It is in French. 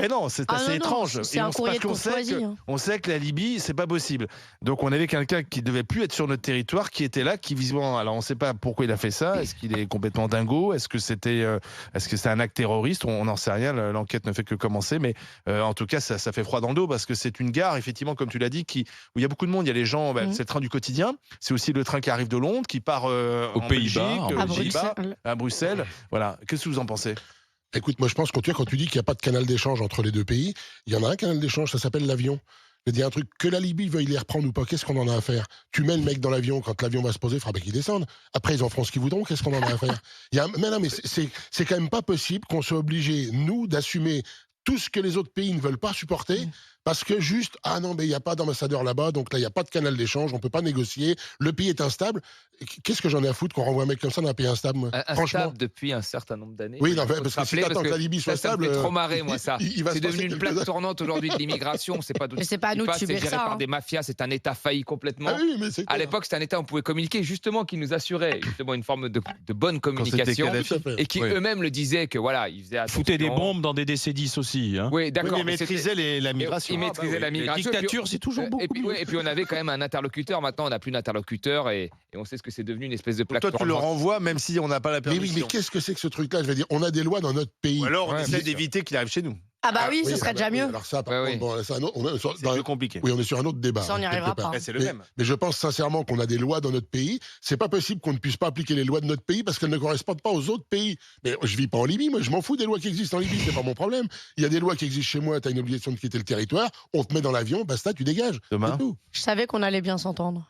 Mais non, c'est assez étrange. C'est un courrier de courtoisie. On sait que la Libye, c'est pas possible. Donc on avait quelqu'un qui devait plus être sur notre territoire, qui était là, qui visiblement, alors on ne sait pas pourquoi il a fait ça. Est-ce qu'il est complètement dingo? Est-ce que c'était un acte terroriste? On n'en sait rien. L'enquête ne fait que commencer, mais en tout cas, ça fait froid dans le dos parce que c'est une gare, effectivement, comme tu l'as dit, où il y a beaucoup de monde. Il y a les gens. C'est le train du quotidien. C'est aussi le train qui arrive de Londres, qui part aux Pays-Bas, à Bruxelles. Voilà. Qu'est-ce que vous en pensez? Écoute, moi je pense que quand tu dis qu'il n'y a pas de canal d'échange entre les deux pays, il y en a un canal d'échange, ça s'appelle l'avion. Je dis un truc, que la Libye veuille les reprendre ou pas, qu'est-ce qu'on en a à faire? Tu mets le mec dans l'avion, quand l'avion va se poser, il faudra bien qu'il descende. Après, ils en feront ce qu'ils voudront, qu'est-ce qu'on en a à faire? Mais non, mais c'est quand même pas possible qu'on soit obligé, nous, d'assumer tout ce que les autres pays ne veulent pas supporter, parce que juste, ah non, mais il n'y a pas d'ambassadeur là-bas, donc là, il n'y a pas de canal d'échange, on ne peut pas négocier, le pays est instable. Qu'est-ce que j'en ai à foutre qu'on renvoie un mec comme ça dans un pays instable, moi? Instable depuis un certain nombre d'années. Oui, non, parce que si t'attends que la Libye soit stable... Ça me fait trop marrer, moi, ça. C'est devenu une plaque tournante aujourd'hui de l'immigration. Mais c'est pas à nous de subir ça. C'est géré par des mafias, c'est un État failli complètement. Ah oui, mais à l'époque, c'était un État où on pouvait communiquer, justement, qui nous assurait justement une forme de bonne communication. Et qui eux-mêmes le disaient que voilà, ils faisaient attention. Foutaient des bombes dans des DC-10 aussi. Hein. Oui, d'accord. Ils maîtrisaient la migration. Ils maîtrisaient la migration. La dictature, c'est toujours beaucoup. Et puis on avait quand même un interlocuteur. Maintenant, on n'a plus d'interlocuteur et on sait ce que c'est devenu, une espèce de plaque tournante. Toi, tu le renvoies même si on n'a pas la permission. Mais qu'est-ce que c'est que ce truc-là? Je veux dire, on a des lois dans notre pays. Ou alors on essaie d'éviter qu'il arrive chez nous. Ah bah oui, ce serait déjà mieux. Alors ça, par contre, bon, c'est plus compliqué. Oui, on est sur un autre débat. Ça, on n'y arrivera pas. C'est le même. Mais je pense sincèrement qu'on a des lois dans notre pays. C'est pas possible qu'on ne puisse pas appliquer les lois de notre pays parce qu'elles ne correspondent pas aux autres pays. Mais je vis pas en Libye, moi, je m'en fous des lois qui existent en Libye, c'est pas mon problème. Il y a des lois qui existent chez moi, tu as une obligation de quitter le territoire, on te met dans l'avion, basta, tu dégages. Demain. Je savais qu'on allait bien s'entendre.